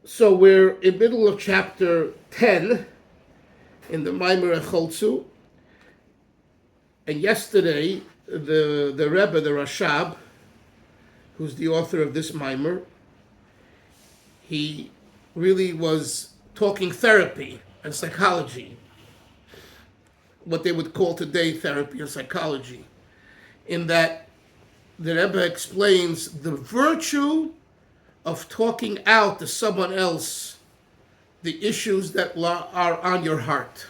So we're in middle of chapter 10 in the Maimer Hechaltzu. And yesterday, the Rebbe, the Rashab, who's the author of this Maimer, he really was talking therapy and psychology, what they would call today therapy and psychology, in that the Rebbe explains the virtue of talking out to someone else the issues that are on your heart.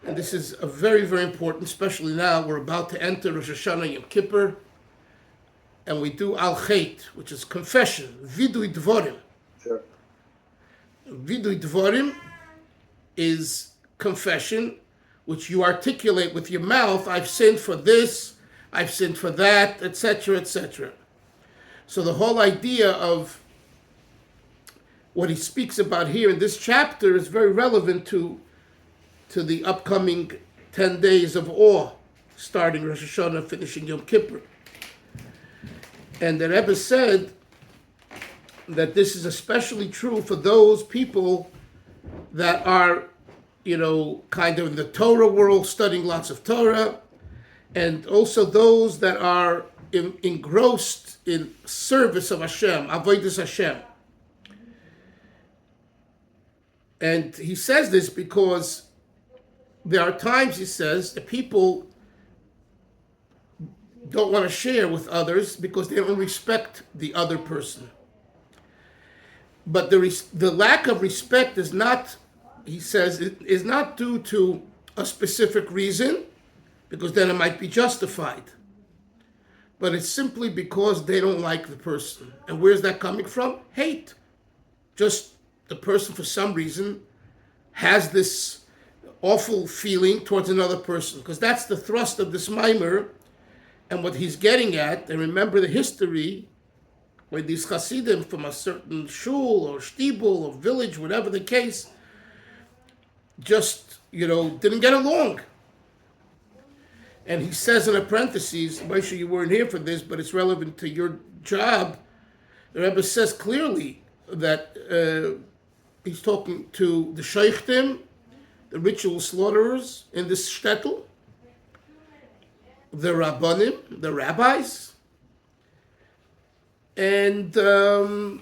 And this is a very, very important, especially now we're about to enter Rosh Hashanah Yom Kippur, and we do Al-Chet, which is confession, Vidui Dvorim. Sure. Vidui Dvorim is confession, which you articulate with your mouth. I've sinned for this, I've sinned for that, etc., etc. So the whole idea of what he speaks about here in this chapter is very relevant to the upcoming 10 days of awe, starting Rosh Hashanah, finishing Yom Kippur. And the Rebbe said that this is especially true for those people that are, kind of in the Torah world, studying lots of Torah, and also those that are engrossed in service of Hashem, avodas Hashem. And he says this because there are times, he says, that people don't want to share with others because they don't respect the other person. But the lack of respect is not, he says, is not due to a specific reason, because then it might be justified. But it's simply because they don't like the person. And where's that coming from? Hate. Just the person, for some reason, has this awful feeling towards another person. Because that's the thrust of this mimer. And what he's getting at, and remember the history, where these Hasidim from a certain shul or shtibul or village, whatever the case, just, didn't get along. And he says in a parentheses, Moshe, you weren't here for this, but it's relevant to your job. The Rebbe says clearly that he's talking to the sheikhtim, the ritual slaughterers in this shtetl, the rabbanim, the rabbis, and who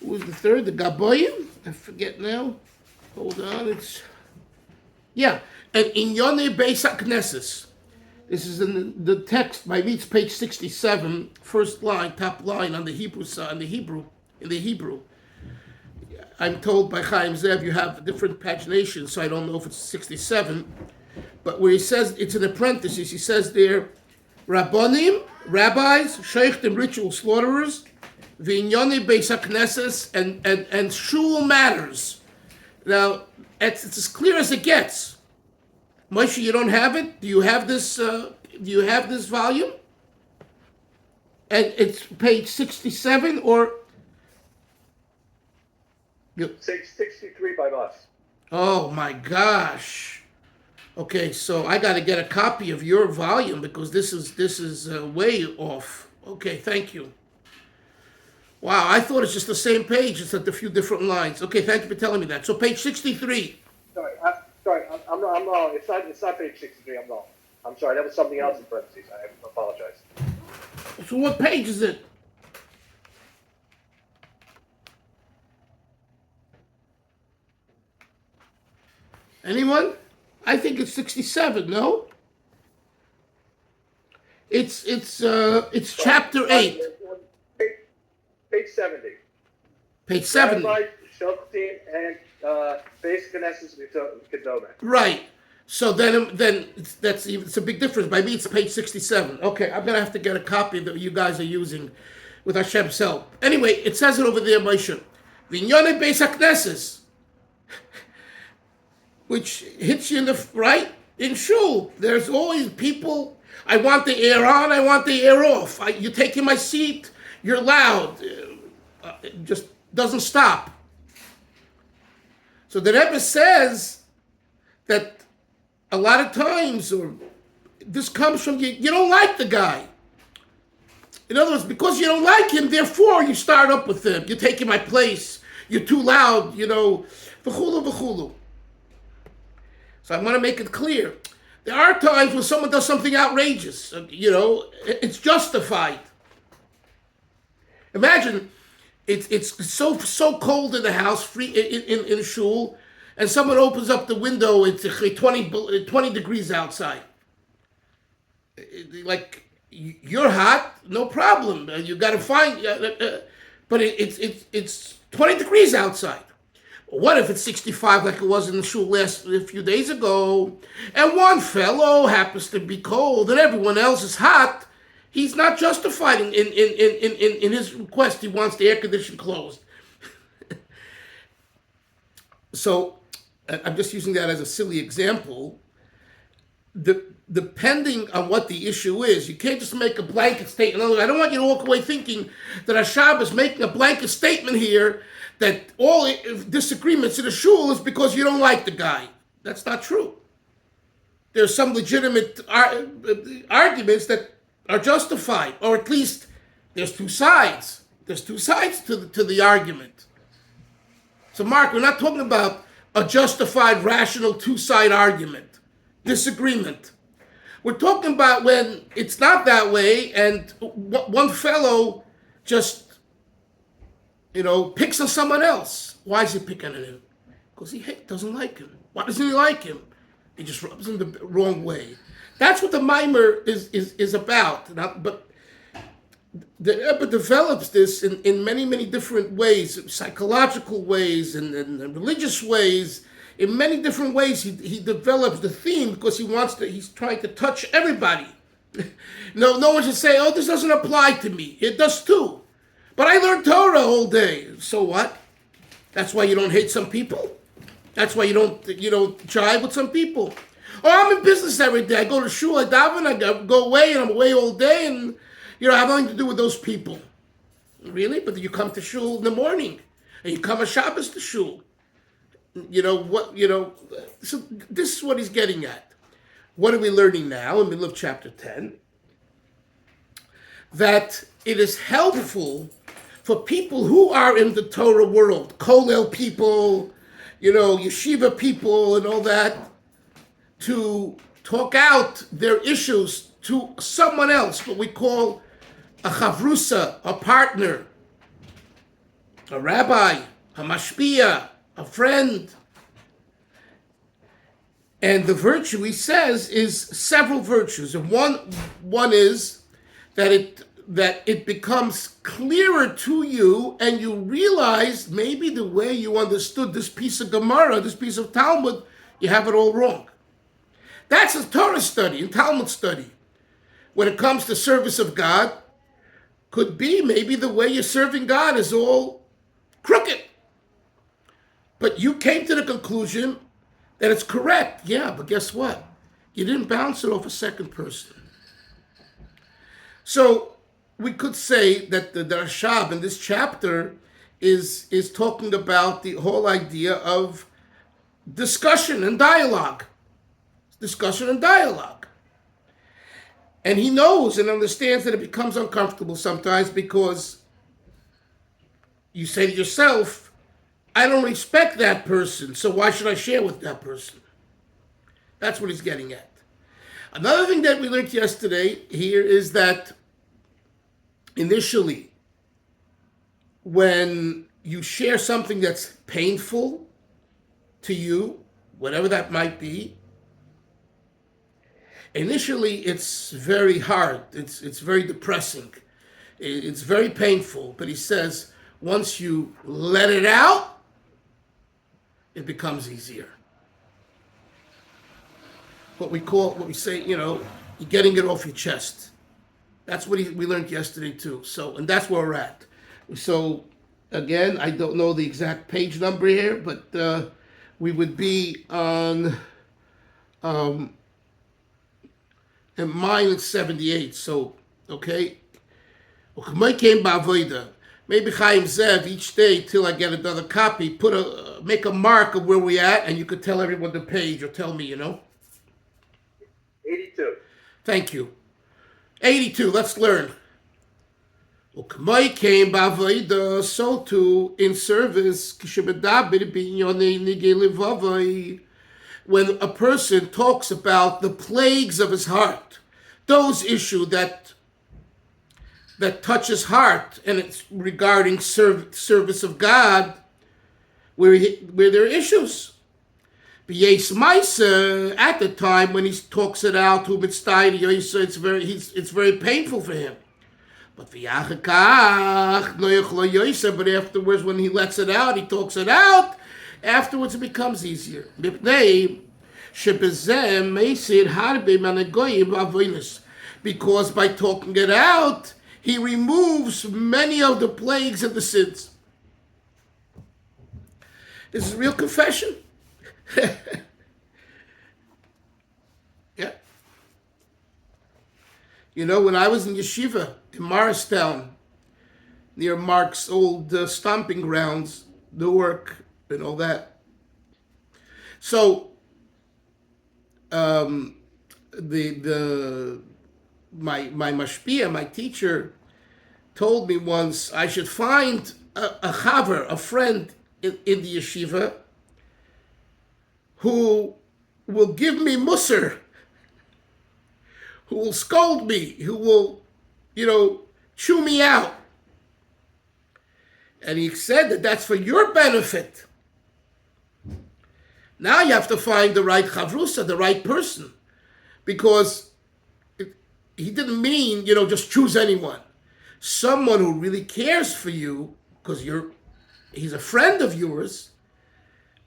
was the third? The gaboyim? I forget now. Hold on, and Inyone Beis HaKnesses. This is in the text, by me it's page 67, first line, top line on the Hebrew side, in the Hebrew. I'm told by Chaim Zev you have different paginations, so I don't know if it's 67. But where he says, it's in the parentheses, he says there, Rabbonim, rabbis, sheikhtim, ritual slaughterers, V'inyone Beis HaKnesses, and shul matters. Now, it's as clear as it gets. Moshe, you don't have it? Do you have this volume? And it's page 67 or 63 by us. Oh my gosh. Okay, so I got to get a copy of your volume because this is way off. Okay, thank you. Wow, I thought it's just the same page. It's at a few different lines. Okay, thank you for telling me that. So page 63. Sorry, I'm wrong. It's not page 63. I'm wrong. I'm sorry. That was something else in parentheses. I apologize. So what page is it? Anyone? I think it's 67. No. It's chapter 8. Page 70. Page 70. Shoftim and Beis HaKnesses Kedome. Right. So then it's a big difference. By me, it's page 67. Okay, I'm gonna have to get a copy that you guys are using with Hashem's help. Anyway, it says it over there, Moshe. V'inyone Beis HaKnesses, which hits you in the right in shul. There's always people. I want the air on. I want the air off. You're taking my seat. You're loud. It just doesn't stop. So the Rebbe says that a lot of times, or this comes from you don't like the guy. In other words, because you don't like him, therefore you start up with him. You're taking my place. You're too loud, v'chulu, v'chulu. So I want to make it clear. There are times when someone does something outrageous. It's justified. Imagine it's so cold in the house, free in a shul, and someone opens up the window. It's 20 degrees outside. Like, you're hot, no problem. You got to find, but it's 20 degrees outside. What if it's 65 like it was in the shul a few days ago, and one fellow happens to be cold and everyone else is hot? He's not justified in his request. He wants the air condition closed. So I'm just using that as a silly example. Depending on what the issue is, you can't just make a blanket statement. I don't want you to walk away thinking that Ashab is making a blanket statement here that all disagreements in the shul is because you don't like the guy. That's not true. There's some legitimate arguments that are justified, or at least there's two sides. There's two sides to the argument. So, Mark, we're not talking about a justified, rational, two-side argument, disagreement. We're talking about when it's not that way, and one fellow just, picks on someone else. Why is he picking on him? Because he doesn't like him. Why doesn't he like him? He just rubs him the wrong way. That's what the mimer is about. But the Rebbe develops this in many, many different ways, psychological ways and religious ways. In many different ways, he develops the theme because he's trying to touch everybody. No one should say, "Oh, this doesn't apply to me." It does too. But I learned Torah all day. So what? That's why you don't hate some people. That's why you don't jive with some people. Oh, I'm in business every day. I go to shul, I daven, I go away, and I'm away all day, and I have nothing to do with those people. Really? But you come to shul in the morning, and you come on Shabbos to shul. So this is what he's getting at. What are we learning now in the middle of chapter 10? That it is helpful for people who are in the Torah world, Kollel people, yeshiva people and all that, to talk out their issues to someone else, what we call a chavrusa, a partner, a rabbi, a mashpia, a friend. And the virtue, he says, is several virtues. And one is that it becomes clearer to you, and you realize maybe the way you understood this piece of Gemara, this piece of Talmud, you have it all wrong. That's a Torah study and Talmud study. When it comes to service of God, could be maybe the way you're serving God is all crooked. But you came to the conclusion that it's correct. Yeah, but guess what? You didn't bounce it off a second person. So we could say that the Rashab in this chapter is talking about the whole idea of discussion and dialogue. Discussion and dialogue. And he knows and understands that it becomes uncomfortable sometimes because you say to yourself, I don't respect that person, so why should I share with that person? That's what he's getting at. Another thing that we learned yesterday here is that initially, when you share something that's painful to you, whatever that might be, initially it's very hard, it's very depressing, it's very painful, but he says once you let it out, it becomes easier. What we say, you're getting it off your chest. That's what we learned yesterday too. So, and that's where we're at. So, again, I don't know the exact page number here, but we would be on, and mine is 78. So, okay. Maybe Chaim Zev each day till I get another copy. Make a mark of where we at, and you could tell everyone the page or tell me. 82. Thank you. 82. Let's learn. Ukmai came b'avoida, so too in service. When a person talks about the plagues of his heart, those issues that touch his heart, and it's regarding service of God, where there are issues. B'yeis Maisa, at the time when he talks it out to Mitzvah, it's very painful for him. But afterwards, when he lets it out, he talks it out. Afterwards, it becomes easier. Because by talking it out, he removes many of the plagues and the sins. This is real confession. Yeah. You know, when I was in yeshiva in Morristown, near Mark's old stomping grounds, Newark, and all that. So, my mashpia, my teacher, told me once I should find a chaver, a friend in the yeshiva, who will give me musar, who will scold me, who will, chew me out. And he said that that's for your benefit. Now you have to find the right chavrusa, the right person. Because he didn't mean, just choose anyone. Someone who really cares for you, because he's a friend of yours,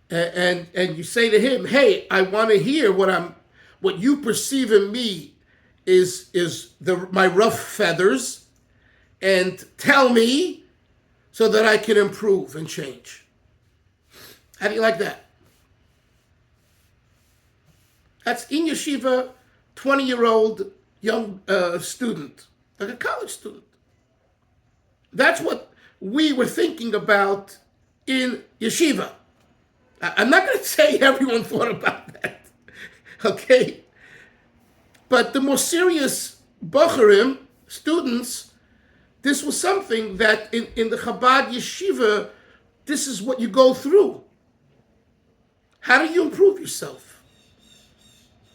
and you say to him, hey, I want to hear what you perceive in me is my rough feathers, and tell me so that I can improve and change. How do you like that? That's in yeshiva, 20-year-old young student, like a college student. That's what we were thinking about in yeshiva. I'm not going to say everyone thought about that, okay? But the more serious Bocharim, students, this was something that in the Chabad yeshiva, this is what you go through. How do you improve yourself?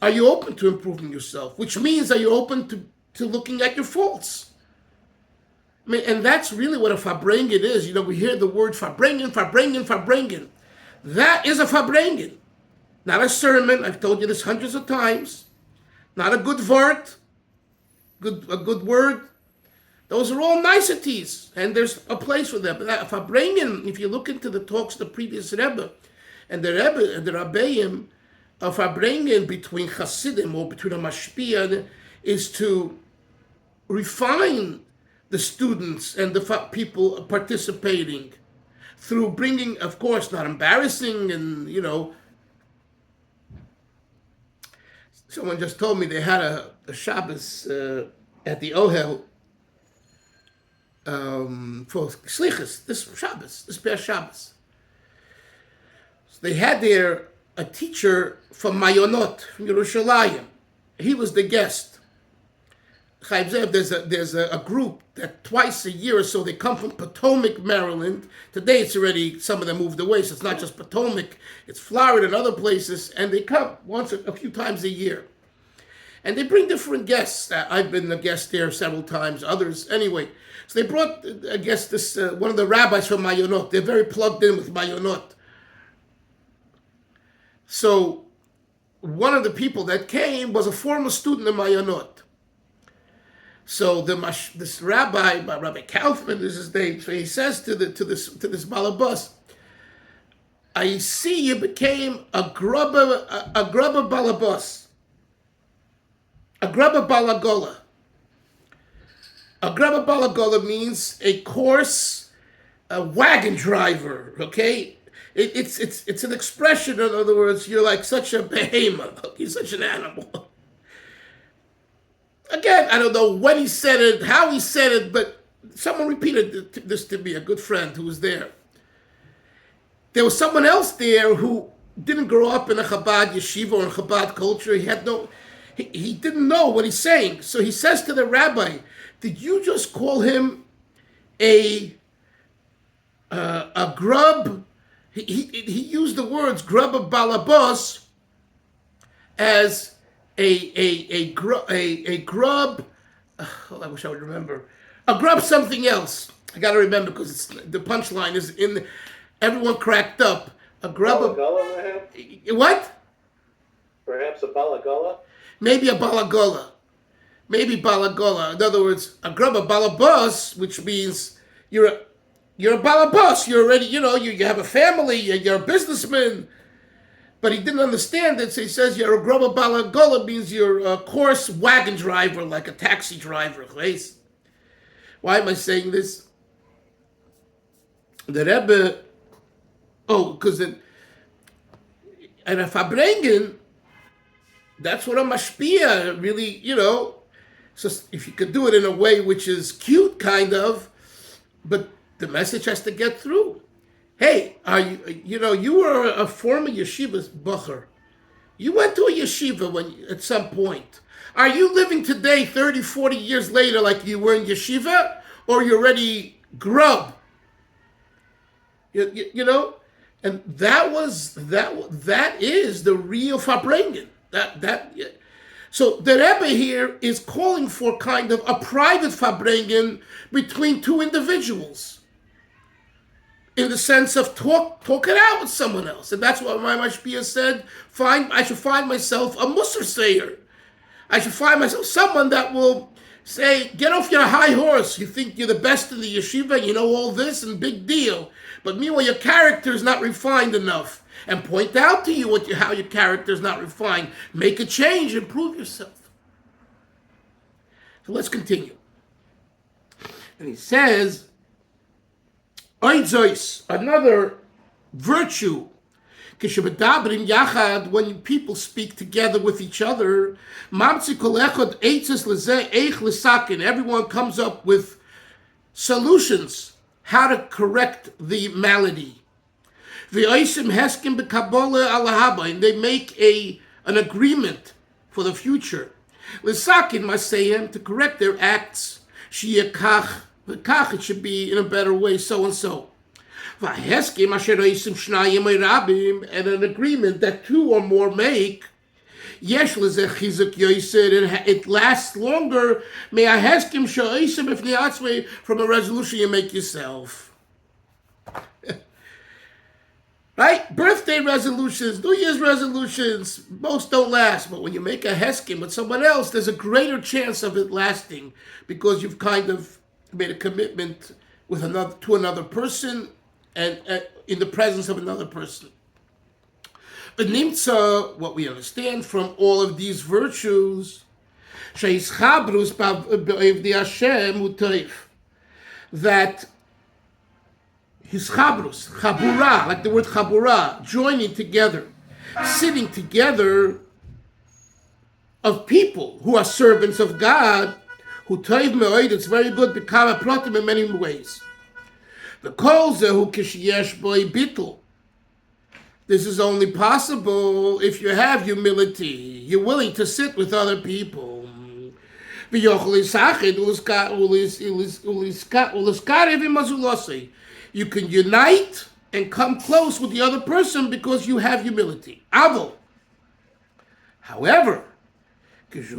Are you open to improving yourself? Which means, are you open to looking at your faults? I mean, and that's really what a farbrengen is. We hear the word farbrengen, farbrengen, farbrengen. That is a farbrengen. Not a sermon. I've told you this hundreds of times. Not a good word. A good word. Those are all niceties, and there's a place for them. But farbrengen, if you look into the talks of the previous Rebbe, and the Rebbe and the Rabbeim, of farbrengen between Hasidim or between a mashpia is to refine the students and the people participating through bringing, of course, not embarrassing and, Someone just told me they had a Shabbos at the Ohel for Slichas, this past Shabbos. So they had there a teacher from Mayonot, from Yerushalayim. He was the guest. Chaim Zev, there's a group that twice a year or so, they come from Potomac, Maryland. Today it's already, some of them moved away, so it's not just Potomac, it's Florida and other places, and they come a few times a year. And they bring different guests. I've been a guest there several times, others, anyway. So they brought, I guess, this one of the rabbis from Mayonot. They're very plugged in with Mayonot. So one of the people that came was a former student of Mayonot. So this rabbi, Rabbi Kaufman is his name. So he says to this balabas, I see you became a grubber balabas, a grubber balagola. A grubber balagola means a coarse wagon driver. Okay. It's an expression. In other words, you're like such a behemoth. You're such an animal. Again, I don't know when he said it, how he said it, but someone repeated this to me, a good friend who was there. There was someone else there who didn't grow up in a Chabad yeshiva or in Chabad culture. He didn't know what he's saying. So he says to the rabbi, did you just call him a grub. He used the words grub of balabos as a grub. I wish I would remember. A grub something else. I got to remember because it's the punchline is in. Everyone cracked up. A grub of what? Perhaps a balagala. Maybe a balagola. Maybe balagola. In other words, a grub of balabos, which means you're a balabos. You're already, you have a family. You're a businessman. But he didn't understand it, so he says you're a grubba balagola means you're a coarse wagon driver, like a taxi driver. Right? Why am I saying this? The Rebbe, because and a Fabrengen, that's what a mashpia really, so if you could do it in a way which is cute, kind of, but the message has to get through. Hey, you were a former yeshiva bacher. You went to a yeshiva at some point. Are you living today, 30, 40 years later, like you were in yeshiva, or you're already grub? And that is the real Fabrengen. So the Rebbe here is calling for kind of a private Fabrengen between two individuals. In the sense of talk it out with someone else. And that's what my Mashpia said, I should find myself a Musar Sayer. I should find myself someone that will say, get off your high horse. You think you're the best in the yeshiva, you know all this, and big deal. But meanwhile, your character is not refined enough. And point out to you how your character is not refined. Make a change, improve yourself. So let's continue. And he says, another virtue, when people speak together with each other, everyone comes up with solutions how to correct the malady. And they make an agreement for the future. To correct their acts. It should be in a better way, so and so. And an agreement that two or more make, it lasts longer from a resolution you make yourself. Right? Birthday resolutions, New Year's resolutions, most don't last. But when you make a heskim with someone else, there's a greater chance of it lasting because you've kind of made a commitment to another person and in the presence of another person. But nimtza, what we understand from all of these virtues, that his chabura, like the word chabura, joining together, sitting together of people who are servants of God, who toiv me'oid, it's very good, become a pratim in many ways. The kol zehu kishiyesh boi bittul. This is only possible if you have humility. You're willing to sit with other people. You can unite and come close with the other person because you have humility. However, if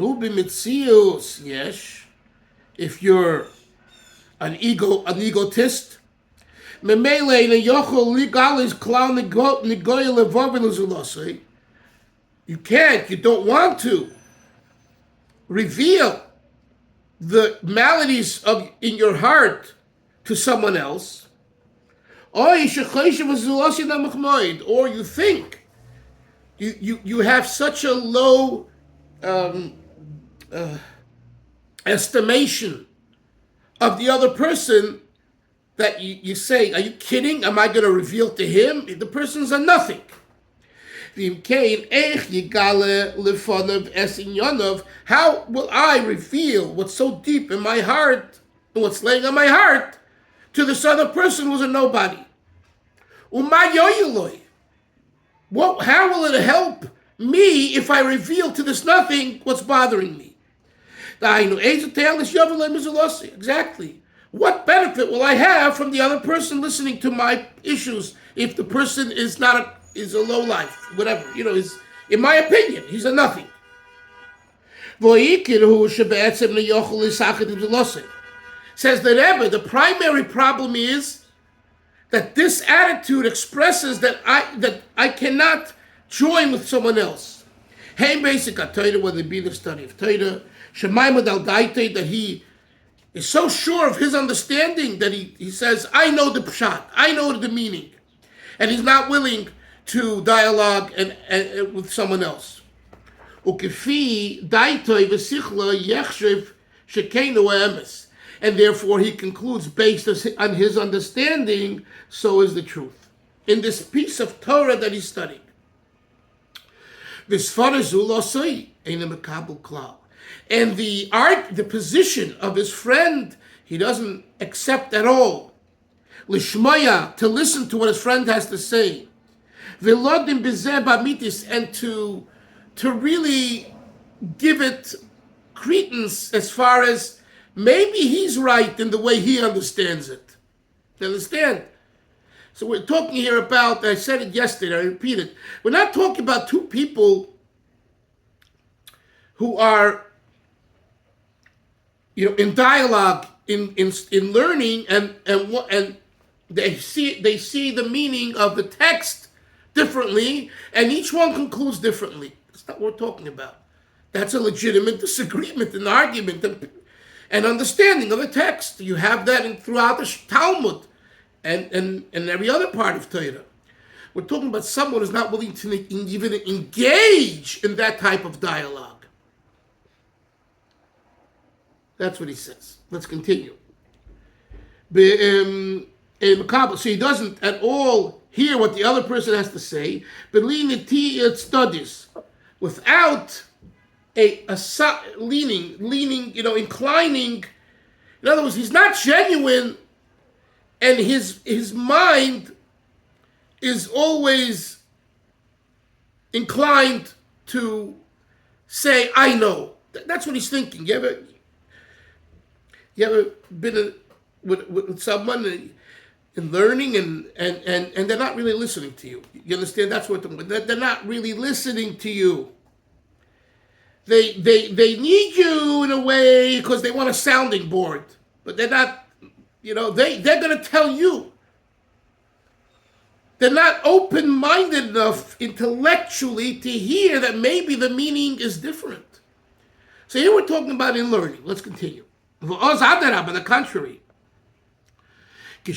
you're an egotist, you don't want to reveal the maladies in your heart to someone else, or you think you have such a low estimation of the other person that you say, are you kidding? Am I going to reveal to him? The person's a nothing. How will I reveal what's so deep in my heart and what's laying on my heart to this other person who's a nobody? How will it help me if I reveal to this nothing what's bothering me? Exactly. What benefit will I have from the other person listening to my issues if the person is is a low life, whatever, is, in my opinion, he's a nothing. Says the Rebbe, the primary problem is that this attitude expresses that I cannot join with someone else. Hey, basic Torah, whether it be the study of Torah, Shemaimad al Daite, that he is so sure of his understanding that he says, I know the pshat, I know the meaning, and he's not willing to dialogue and with someone else. Ukefi daitoi v'sichla yechshev shekeinu emes. And therefore he concludes, based on his understanding, so is the truth. In this piece of Torah that he's studying. And the position of his friend, he doesn't accept at all. Lishmaya, to listen to what his friend has to say. And to really give it credence as far as maybe he's right in the way he understands it. You understand? So we're talking here about, I said it yesterday, I repeat it, we're not talking about two people who are, in dialogue, in learning, and they see the meaning of the text differently, and each one concludes differently. That's not what we're talking about. That's a legitimate disagreement, an argument, and understanding of the text. You have that throughout the Talmud and every other part of Torah. We're talking about someone who's not willing to even engage in that type of dialogue. That's what he says. Let's continue. So he doesn't at all hear what the other person has to say, but studies without a leaning, inclining. In other words, he's not genuine, and his mind is always inclined to say, I know. That's what he's thinking. You ever been with someone in learning and they're not really listening to you? You understand? That's what they're not really listening to you. They need you in a way because they want a sounding board, but they're not, they're going to tell you. They're not open-minded enough intellectually to hear that maybe the meaning is different. So here we're talking about in learning. Let's continue. On the contrary. But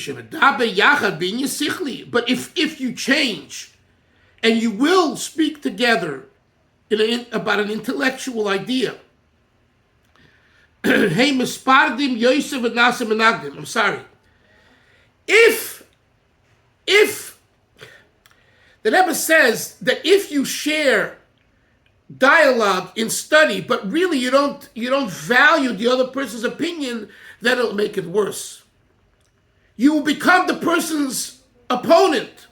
if you change and you will speak together about an intellectual idea. I'm sorry. If the Rebbe says that if you share dialogue in study, but really you don't value the other person's opinion, then it'll make it worse. You will become the person's opponent.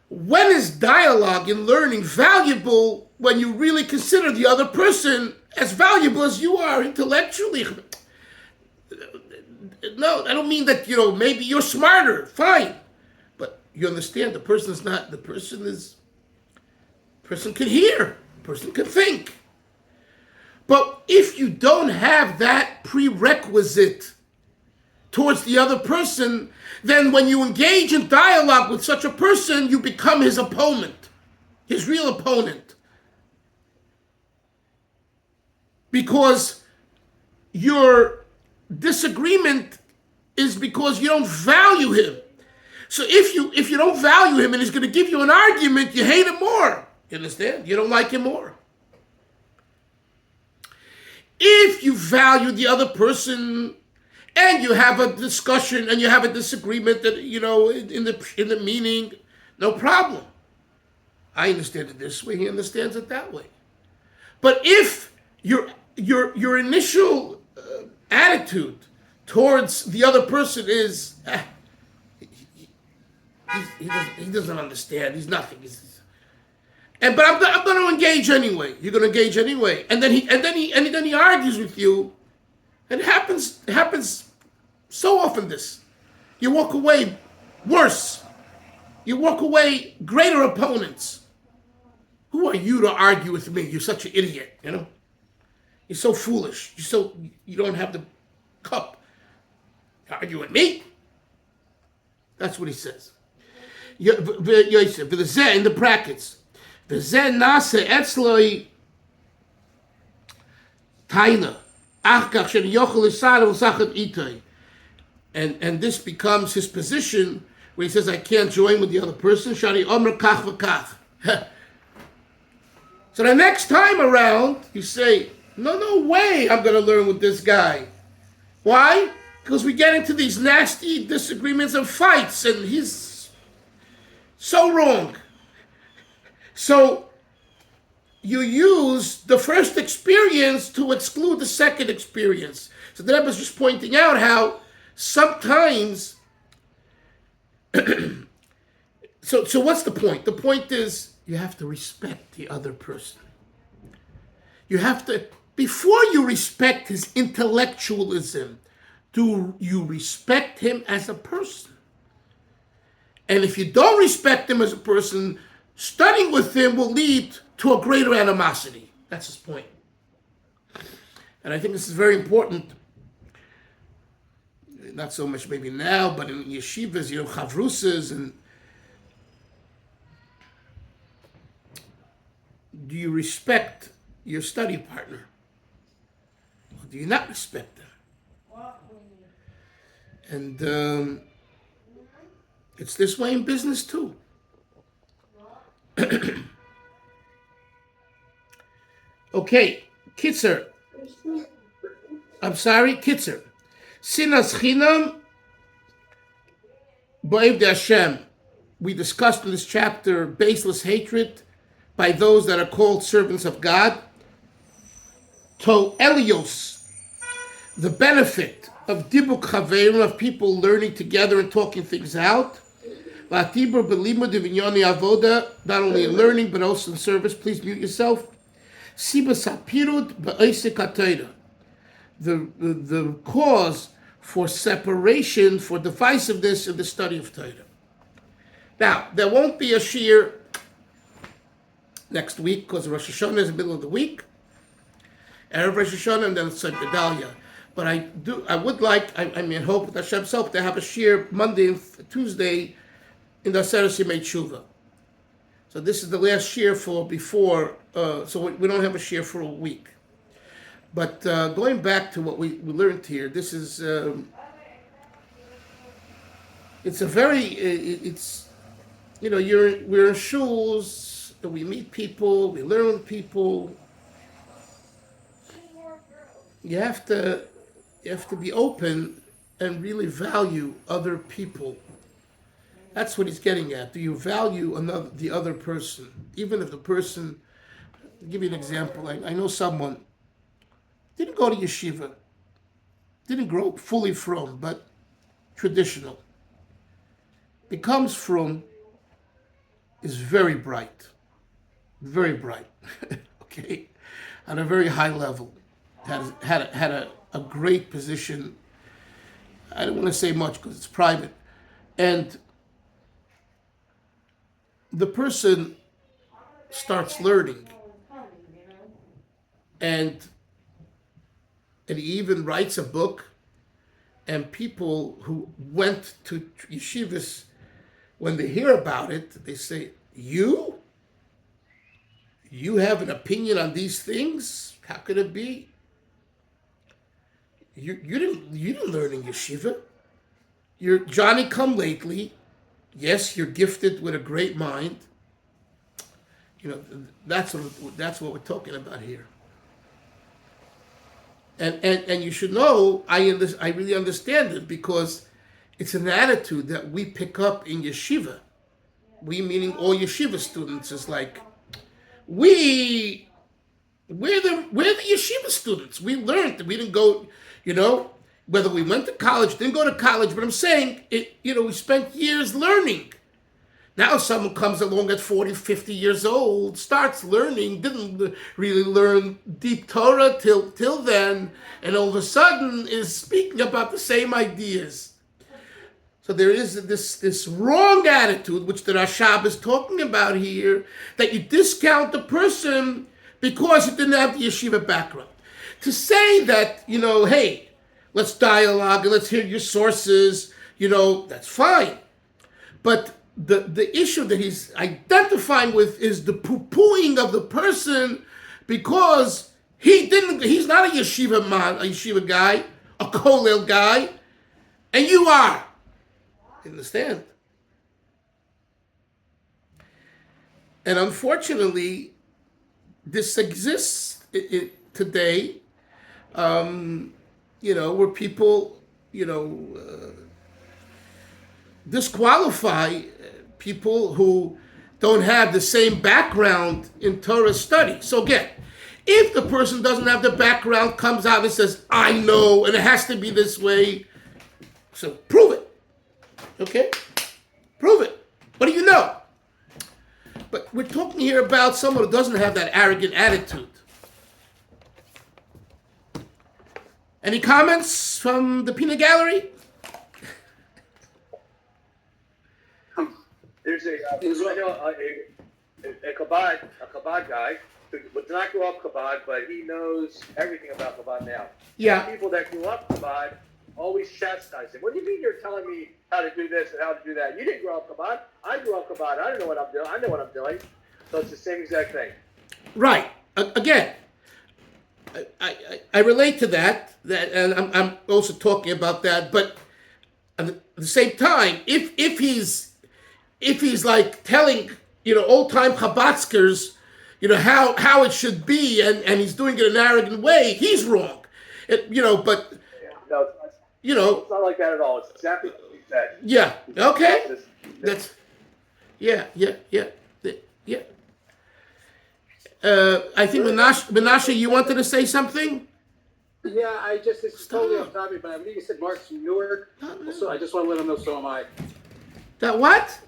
When is dialogue in learning valuable? When you really consider the other person as valuable as you are intellectually. No, I don't mean that, maybe you're smarter, fine. But you understand the person can hear, person can think. But if you don't have that prerequisite towards the other person, then when you engage in dialogue with such a person, you become his opponent, his real opponent. Because your disagreement is because you don't value him. So if you don't value him and he's going to give you an argument, you hate him more. You understand? You don't like him more. If you value the other person and you have a discussion and you have a disagreement that, in the meaning, no problem. I understand it this way, he understands it that way. But if your initial attitude towards the other person is, he doesn't understand, he's nothing. But I'm going to engage anyway. You're going to engage anyway, and then he argues with you. And it happens so often this. You walk away worse. You walk away greater opponents. Who are you to argue with me? You're such an idiot, you know? You're so foolish. You don't have the cup. Argue with me? That's what he says. Yosef, in the brackets. V'zeh nase etzloi taina. Achkach shen yochel isar v'sachet itoi. And this becomes his position where he says, I can't join with the other person. Shari omer kach v'kach. So the next time around, you say, no way I'm going to learn with this guy. Why? Because we get into these nasty disagreements and fights, and he's so wrong. So you use the first experience to exclude the second experience. So the Rebbe is just pointing out how sometimes... So what's the point? The point is you have to respect the other person. You have to... Before you respect his intellectualism, do you respect him as a person? And if you don't respect him as a person, studying with him will lead to a greater animosity. That's his point. And I think this is very important. Not so much maybe now, but in yeshivas, chavrusas, and do you respect your study partner? Or do you not respect them? And it's this way in business too. Okay, Kitzer. I'm sorry, Kitzer. Sinas chinam b'oivdei Hashem. We discussed in this chapter baseless hatred by those that are called servants of God. To Elios, the benefit of dibuk chaverim, of people learning together and talking things out. Latibur b'limud v'nyoni avoda, not only in learning but also in service. Please mute yourself. Sibas hapirud b'oisek haTorah, the cause for separation, for divisiveness in the study of Torah. Now, there won't be a shiur next week because Rosh Hashanah is the middle of the week. Erev Rosh Hashanah, and then it's Gedalia. But I would like, hope with Hashem's help, to have a shiur Monday and Tuesday in the Aseres Yemei Tshuva. So this is the last shiur for before, so we don't have a shiur for a week. But going back to what we learned here, this is, it's a very, we're in shuls, and we meet people, we learn with people. You have to be open and really value other people. That's what he's getting at. Do you value the other person? Even if the person, I'll give you an example. I know someone, didn't go to yeshiva, didn't grow up fully frum, but traditional. Becomes frum, is very bright, okay, at a very high level. Had a great position. I don't want to say much because it's private. And the person starts learning. And he even writes a book. And people who went to yeshivas, when they hear about it, they say, You have an opinion on these things? How could it be? You didn't learn in yeshiva. You're Johnny come lately. Yes, you're gifted with a great mind. That's what we're talking about here. And you should know, I really understand it because it's an attitude that we pick up in yeshiva. We, meaning all yeshiva students, is like, we're the yeshiva students. We learned. We didn't go, whether we went to college, didn't go to college, but I'm saying, we spent years learning. Now someone comes along at 40, 50 years old, starts learning, didn't really learn deep Torah till then, and all of a sudden is speaking about the same ideas. So there is this wrong attitude, which the Rashab is talking about here, that you discount the person because he didn't have the yeshiva background. To say that, hey, let's dialogue and let's hear your sources, that's fine. But the issue that he's identifying with is the poo-pooing of the person because he's not a yeshiva guy, a kollel guy, and you are. Understand? And unfortunately, this exists today, where people, disqualify people who don't have the same background in Torah study. So again, if the person doesn't have the background, comes out and says, I know, and it has to be this way, so prove it. Okay? Prove it. What do you know? But we're talking here about someone who doesn't have that arrogant attitude. Any comments from the peanut gallery? There's a Chabad guy who did not grow up Chabad, but he knows everything about Chabad now. Yeah. People that grew up Chabad always chastise him. What do you mean you're telling me how to do this and how to do that? You didn't grow up Chabad. I grew up Chabad. I don't know what I'm doing. I know what I'm doing. So it's the same exact thing. Right. Again, I relate to that, and I'm also talking about that. But at the same time, if he's like telling old time Chabadskers how it should be, and he's doing it in an arrogant way, he's wrong. But No, it's not like that at all. It's exactly what he said. Yeah. Okay. That's. Yeah. I think Menashe, you wanted to say something? Yeah, this is totally off topic, but I believe you said Mark's from Newark. So I just want to let him know, so am I. That what?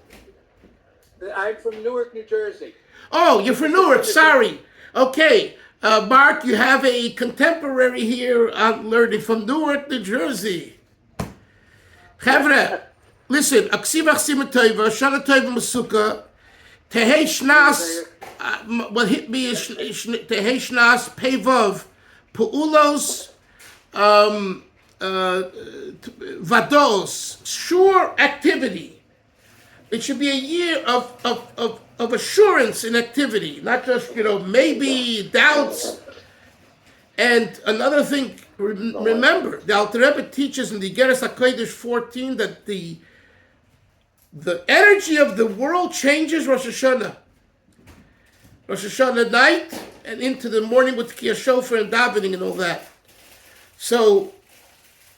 I'm from Newark, New Jersey. Oh, you're from Newark. Sorry. Okay. Mark, you have a contemporary here on learning from Newark, New Jersey. Chavre, listen. Aksiv achsim tova, shana tova masuka, tehei shnas. What hit me is tehei shnas pevov, puulos, vados, sure activity. It should be a year of assurance in activity, not just, maybe doubts. And another thing, remember, the Alter Rebbe teaches in the Igeres HaKodesh 14 that the energy of the world changes Rosh Hashanah. Rosh Hashanah night and into the morning with Kiyah Shofar and davening and all that. So,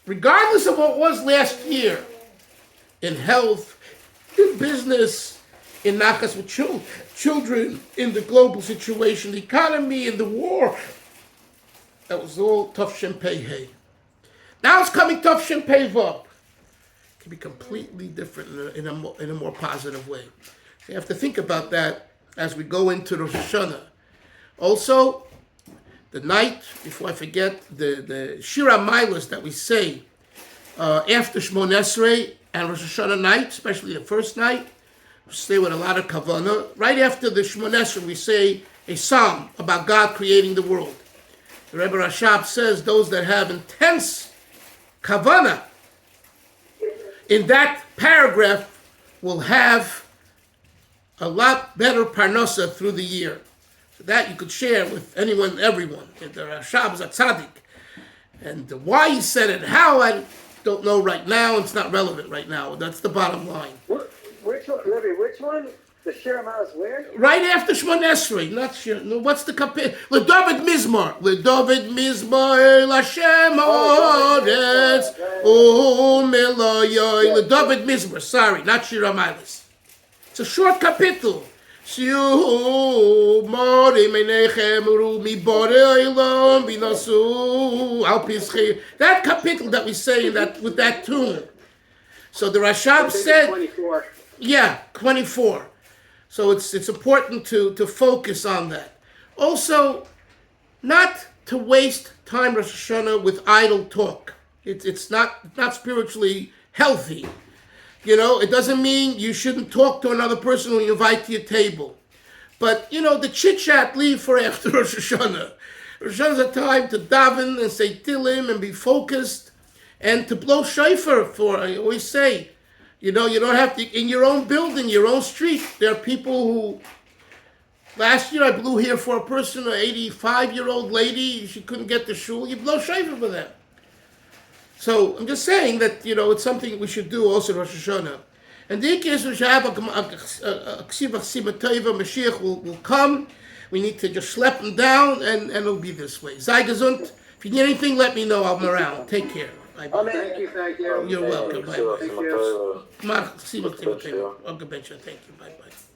regardless of what was last year, in health, in business, in nachas with children, in the global situation, the economy, in the war, that was all Tafshin Pei Hey. Now it's coming Tafshin Pei Vav. It can be completely different in a more positive way. So you have to think about that as we go into Rosh Hashanah. Also, the night, before I forget, the Shira Milas that we say after Shmon Esrei and Rosh Hashanah night, especially the first night, we say with a lot of kavanah. Right after the Shmon Esrei, we say a psalm about God creating the world. The Rebbe Rashab says those that have intense kavanah in that paragraph will have a lot better parnasa through the year. So that you could share with anyone and everyone. And the Rashab is a tzaddik. And why he said it, how, I don't know right now. It's not relevant right now. That's the bottom line. Which one, Rabbi, which one? The Shira Milas where? Right after Shmon Esrei, not Shir. No, what's the kapit? LeDavid Mizmor. LeDavid Mizmor El Hashem Oretz U'Meloyoi. LeDavid Mizmor. Sorry, not Shira Milas. It's a short kapitel. Siu Mori Menechem Uru Mi Borei Olam Binasu Al Pischi. That kapitel that we say in that with that tune. So the Rashab said. 24. Yeah, 24. So it's important to focus on that. Also, not to waste time Rosh Hashanah with idle talk. It's not spiritually healthy. You know, it doesn't mean you shouldn't talk to another person when you invite to your table. But, you know, the chit-chat leave for after Rosh Hashanah. Rosh Hashanah is a time to daven and say Tillim and be focused and to blow shofar for, I always say, you know, you don't have to, in your own building, your own street, there are people who, last year I blew here for a person, an 85-year-old lady, she couldn't get to shul, you blow shofar for them. So I'm just saying that, you know, it's something we should do also in Rosh Hashanah. And the case we should have a ksiva tova, Mashiach will come. We need to just slap him down, and it'll be this way. Sei gesund. If you need anything, let me know. I'm around. Take care. Bye-bye. Thank you. You're welcome. Bye-bye. Thank you. Ksiva tova. Okay, Bencha. Thank you. Bye-bye.